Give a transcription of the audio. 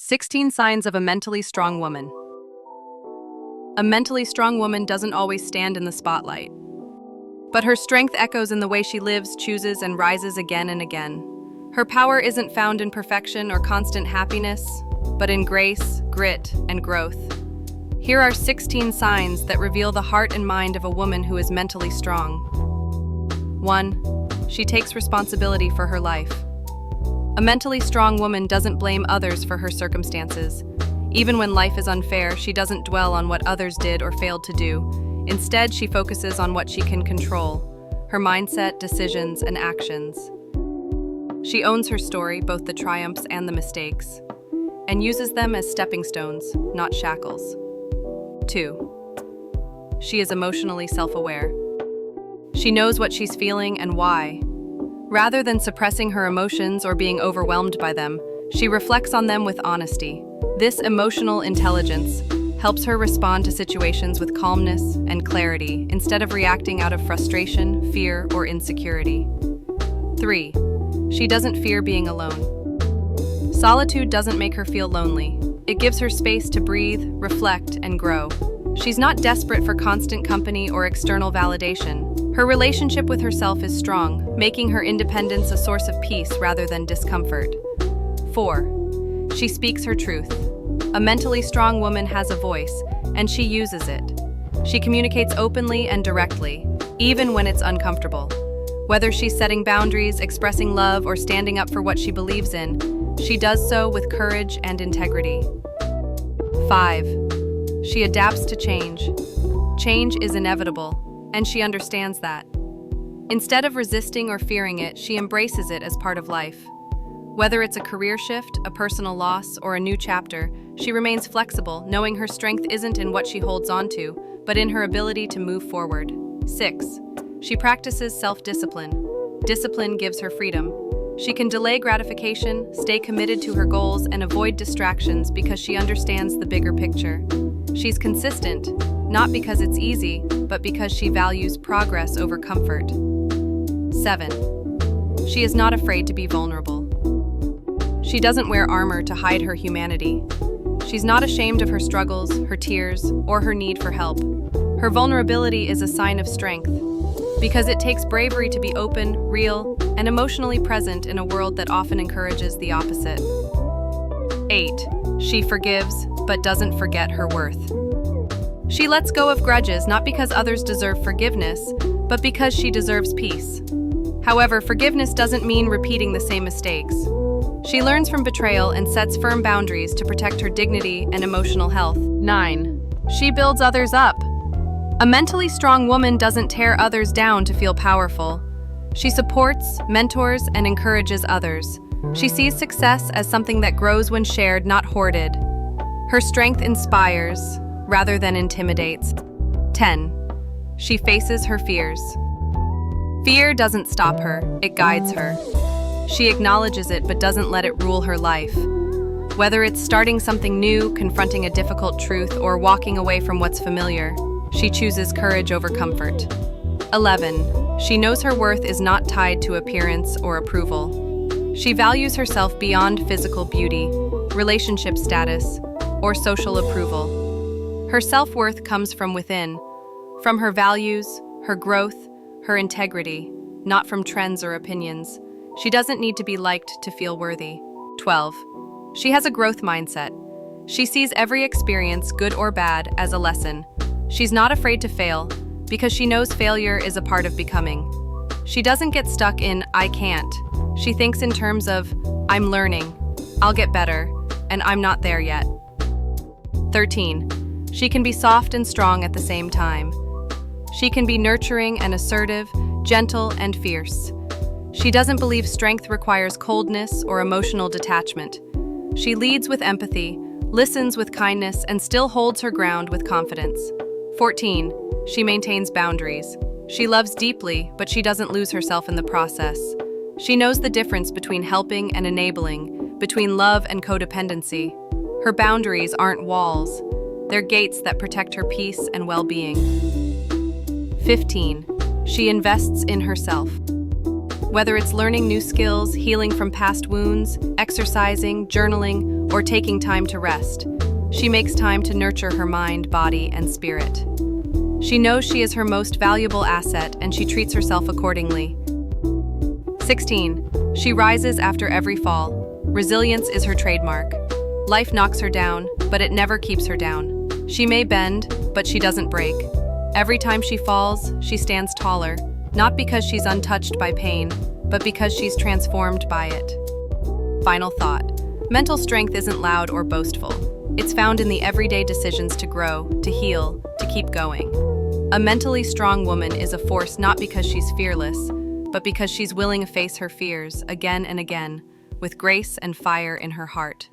16 Signs of a Mentally Strong Woman. A mentally strong woman doesn't always stand in the spotlight, but her strength echoes in the way she lives, chooses, and rises again and again. Her power isn't found in perfection or constant happiness, but in grace, grit, and growth. Here are 16 signs that reveal the heart and mind of a woman who is mentally strong. 1. She takes responsibility for her life. A mentally strong woman doesn't blame others for her circumstances. Even when life is unfair, she doesn't dwell on what others did or failed to do. Instead, she focuses on what she can control: her mindset, decisions, and actions. She owns her story, both the triumphs and the mistakes, and uses them as stepping stones, not shackles. 2. She is emotionally self-aware. She knows what she's feeling and why. Rather than suppressing her emotions or being overwhelmed by them, she reflects on them with honesty. This emotional intelligence helps her respond to situations with calmness and clarity instead of reacting out of frustration, fear, or insecurity. 3. She doesn't fear being alone. Solitude doesn't make her feel lonely. It gives her space to breathe, reflect, and grow. She's not desperate for constant company or external validation. Her relationship with herself is strong, making her independence a source of peace rather than discomfort. 4. She speaks her truth. A mentally strong woman has a voice, and she uses it. She communicates openly and directly, even when it's uncomfortable. Whether she's setting boundaries, expressing love, or standing up for what she believes in, she does so with courage and integrity. 5. She adapts to change. Change is inevitable, and she understands that. Instead of resisting or fearing it, she embraces it as part of life. Whether it's a career shift, a personal loss, or a new chapter, she remains flexible, knowing her strength isn't in what she holds onto, but in her ability to move forward. 6. She practices self-discipline. Discipline gives her freedom. She can delay gratification, stay committed to her goals, and avoid distractions because she understands the bigger picture. She's consistent, not because it's easy, but because she values progress over comfort. 7. She is not afraid to be vulnerable. She doesn't wear armor to hide her humanity. She's not ashamed of her struggles, her tears, or her need for help. Her vulnerability is a sign of strength, because it takes bravery to be open, real, and emotionally present in a world that often encourages the opposite. 8. She forgives, but doesn't forget her worth. She lets go of grudges not because others deserve forgiveness, but because she deserves peace. However, forgiveness doesn't mean repeating the same mistakes. She learns from betrayal and sets firm boundaries to protect her dignity and emotional health. 9. She builds others up. A mentally strong woman doesn't tear others down to feel powerful. She supports, mentors, and encourages others. She sees success as something that grows when shared, not hoarded. Her strength inspires, rather than intimidates. 10. She faces her fears. Fear doesn't stop her, it guides her. She acknowledges it but doesn't let it rule her life. Whether it's starting something new, confronting a difficult truth, or walking away from what's familiar, she chooses courage over comfort. 11. She knows her worth is not tied to appearance or approval. She values herself beyond physical beauty, relationship status, or social approval. Her self-worth comes from within, from her values, her growth, her integrity, not from trends or opinions. She doesn't need to be liked to feel worthy. 12. She has a growth mindset. She sees every experience, good or bad, as a lesson. She's not afraid to fail, because she knows failure is a part of becoming. She doesn't get stuck in, I can't. She thinks in terms of, I'm learning, I'll get better, and I'm not there yet. 13. She can be soft and strong at the same time. She can be nurturing and assertive, gentle and fierce. She doesn't believe strength requires coldness or emotional detachment. She leads with empathy, listens with kindness, and still holds her ground with confidence. 14. She maintains boundaries. She loves deeply, but she doesn't lose herself in the process. She knows the difference between helping and enabling, between love and codependency. Her boundaries aren't walls. They're gates that protect her peace and well-being. 15. She invests in herself. Whether it's learning new skills, healing from past wounds, exercising, journaling, or taking time to rest. She makes time to nurture her mind, body, and spirit. She knows she is her most valuable asset, and she treats herself accordingly. 16. She rises after every fall. Resilience is her trademark. Life knocks her down, but it never keeps her down. She may bend, but she doesn't break. Every time she falls, she stands taller, not because she's untouched by pain, but because she's transformed by it. Final thought. Mental strength isn't loud or boastful. It's found in the everyday decisions to grow, to heal, to keep going. A mentally strong woman is a force not because she's fearless, but because she's willing to face her fears again and again, with grace and fire in her heart.